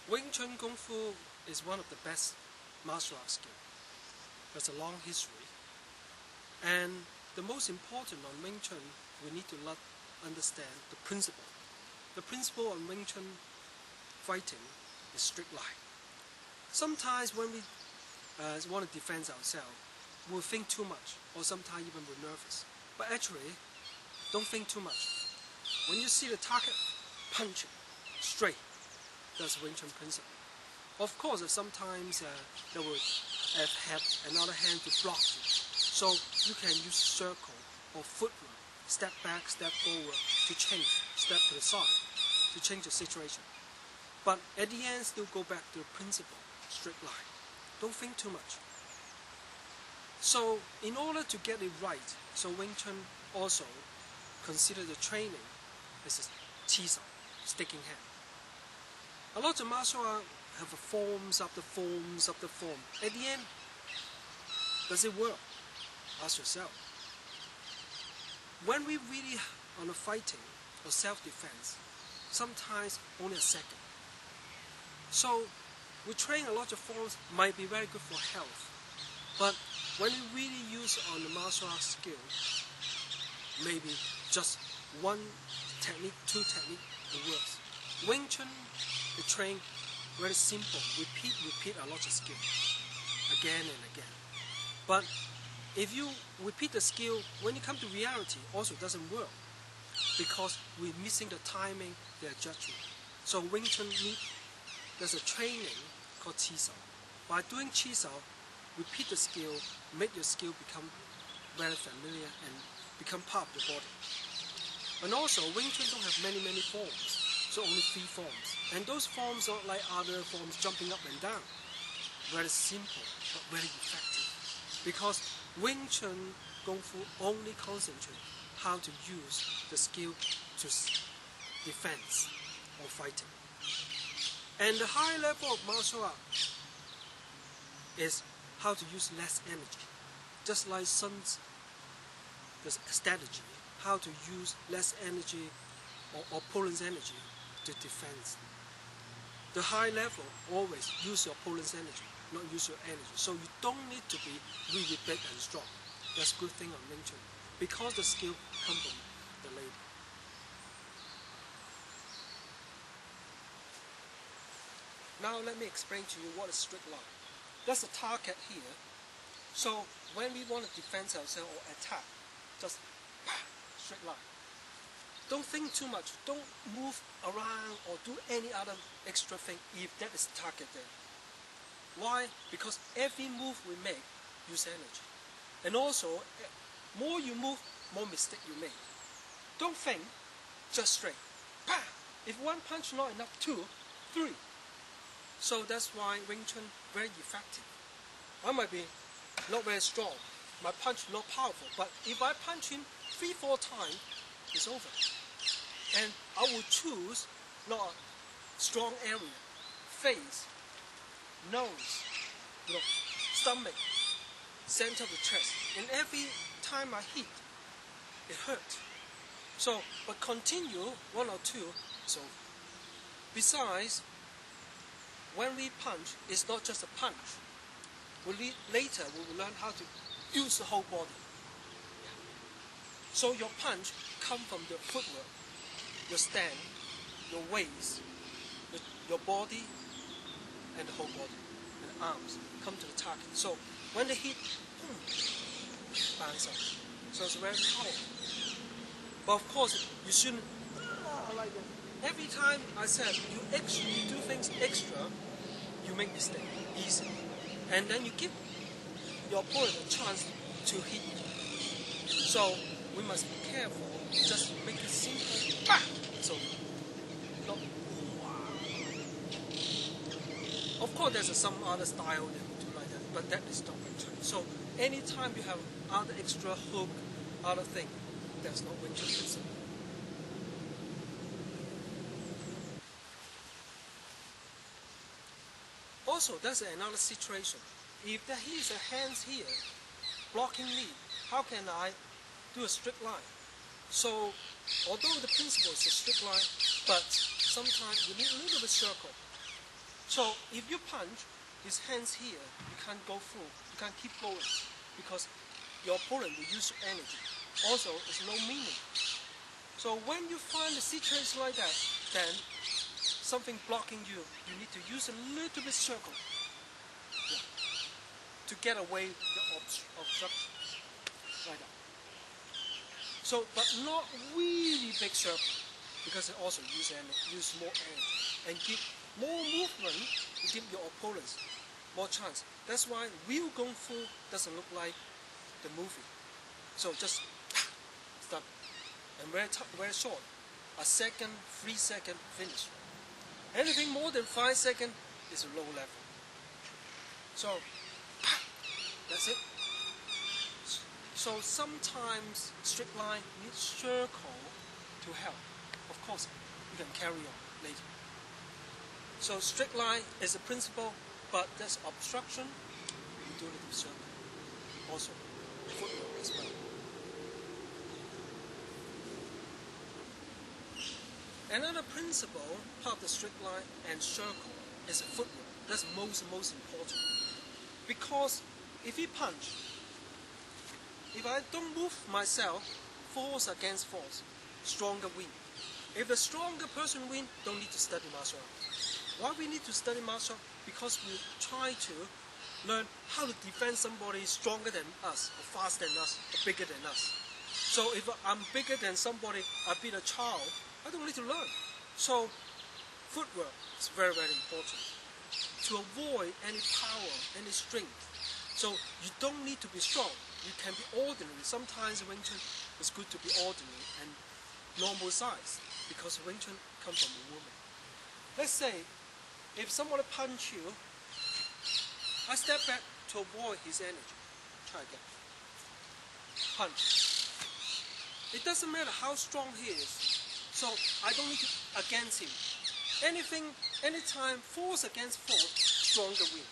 Wing Chun Kung Fu is one of the best martial arts skills. There's a long history. And the most important on Wing Chun, we need to understand the principle. The principle on Wing Chun fighting is strict line. Sometimes when we want to defend ourselves, we'll think too much, or sometimes even we're nervous. But actually, don't think too much. When you see the target, punch it straight. That's Wing Chun principle. Of course, sometimes they will have another hand to block you. So you can use circle or footwork, step back, step forward to change, step to the side to change the situation. But at the end, still go back to the principle, strict line. Don't think too much. So in order to get it right, so Wing Chun also consider the training as a chi-sao, sticking hand. A lot of martial arts have forms after forms after form. At the end, does it work? Ask yourself. When we really on a fighting or self-defense, sometimes only a second. So we train a lot of forms, might be very good for health, but when you really use on the martial arts skill, maybe just one technique, two technique, it works. Wing Chun, the train very simple, repeat a lot of skill, again and again. But if you repeat the skill, when you come to reality, also doesn't work, because we're missing the timing, the judgment. So Wing Chun there's a training called chi-sao. By doing chi-sao, repeat the skill, make your skill become very familiar and become part of the body. And also, Wing Chun don't have many forms, so only 3 forms. And those forms are like other forms, jumping up and down. Very simple, but very effective. Because Wing Chun Kung Fu only concentrate how to use the skill to defense or fighting. And the high level of martial art is how to use less energy. Just like Sun's strategy, how to use less energy or opponent's energy to defend. The high level always use your opponent's energy, not use your energy. So you don't need to be really big and strong. That's a good thing on Wing Chun, because the skill comes from the lady. Now let me explain to you what is strict line. That's a target here. So when we want to defend ourselves or attack, just straight line. Don't think too much. Don't move around or do any other extra thing if that is the target there. Why? Because every move we make use energy. And also, more you move, more mistake you make. Don't think, just straight. If one punch not enough, 2, 3. So that's why Wing Chun very effective. I might be not very strong, my punch not powerful, but if I punch him 3-4 times, it's over. And I will choose not a strong area, face, nose, stomach, center of the chest. And every time I hit, it hurts. So, but continue 1 or 2, so besides, when we punch, it's not just a punch. Later, we will learn how to use the whole body. So your punch comes from the footwork, your stand, your waist, your body, and the whole body, and the arms come to the target. So when they hit, boom, bounce up. So it's very powerful. But of course, you shouldn't like that. Every time I said you do things extra, you make mistake easily, and then you give your opponent a chance to hit you. So we must be careful. Just make it simple. So, of course, there's some other style that we do like that, but that is not Wing Chun. So anytime you have other extra hook, other thing, that's not Wing Chun principle. Also, there's another situation. If he's a hands here, blocking me, how can I do a strict line? So, although the principle is a strict line, but sometimes you need a little bit circle So if you punch, his hands here, you can't go through, you can't keep going because your opponent will use energy. Also, it's no meaning. So when you find a situation like that, then something blocking you, you need to use a little bit circle to get away the obstruction, like that. So, but not really big circle, because it also use more energy and give more movement to give your opponents more chance. That's why real Kung Fu doesn't look like the movie. So just stop, and very short, a second, 3 second finish. Anything more than 5 seconds is a low level. So that's it. So sometimes straight line needs circle to help. Of course, you can carry on later. So straight line is a principle, but there's obstruction, you do it with circle. Also, footwork as well. Another principle, part of the straight line and circle, is footwork. That's most important. Because if you punch, if I don't move myself, force against force, stronger win. If the stronger person win, don't need to study martial arts. Why we need to study martial arts? Because we try to learn how to defend somebody stronger than us, or faster than us, or bigger than us. So if I'm bigger than somebody, I beat a child, I don't need to learn. So footwork is very important to avoid any power, any strength. So you don't need to be strong. You can be ordinary. Sometimes Wing Chun is good to be ordinary and normal size, because Wing Chun comes from a woman. Let's say if someone punch you, I step back to avoid his energy. Try again. Punch. It doesn't matter how strong he is. So I don't need to against him. Anytime force against force, stronger win.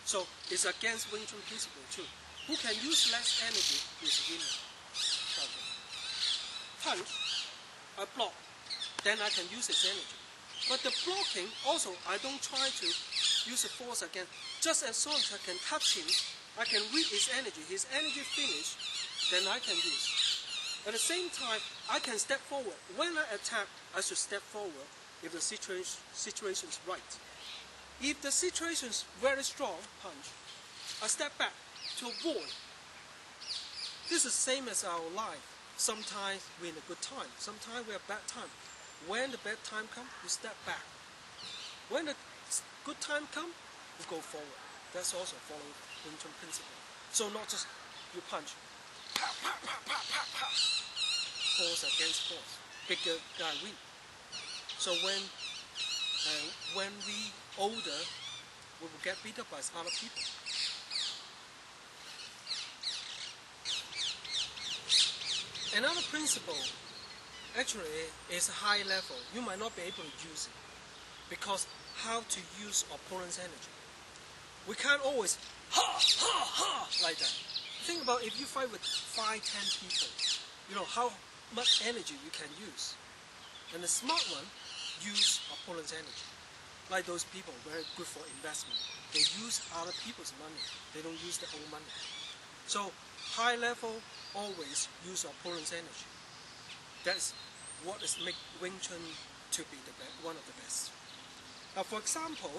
So it's against Wing Chun principle too. Who can use less energy is winner. Punch, I block, then I can use his energy. But the blocking, also, I don't try to use the force again. Just as soon as I can touch him, I can read his energy finish, then I can use. At the same time, I can step forward. When I attack, I should step forward if the situation is right. If the situation is very strong, punch, I step back to avoid. This is the same as our life. Sometimes we're in a good time, sometimes we're a bad time. When the bad time comes, we step back. When the good time comes, we go forward. That's also following Wing Chun principle. So not just you punch, pow, pow, pow, pow, pow, pow. Force against force. Bigger guy win. So when we older, we will get beat up by other people. Another principle actually is high level. You might not be able to use it because how to use opponent's energy. We can't always ha ha ha like that. Think about if you fight with 5-10 people, you know how much energy you can use. And the smart one use opponent's energy. Like those people, very good for investment. They use other people's money. They don't use their own money. So high level always use opponent's energy. That's what is make Wing Chun to be one of the best. Now, for example,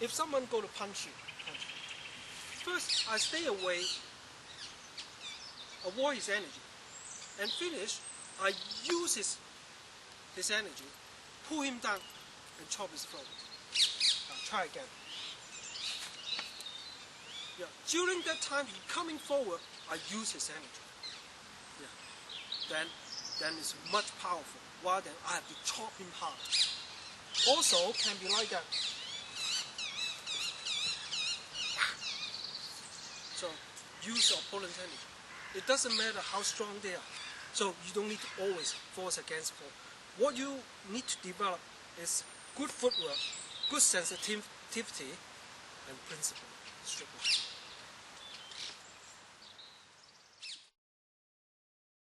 if someone go to punch you, first I stay away, avoid his energy, and finish. I use his energy, pull him down, and chop his throat. Now, try again. Yeah. During that time, he coming forward, I use his energy. Yeah. Then it's much powerful. Rather than I have to chop him hard. Also, can be like that. So use your opponent's energy. It doesn't matter how strong they are. So you don't need to always force against force. What you need to develop is good footwork, good sensitivity, and principle. Straight line.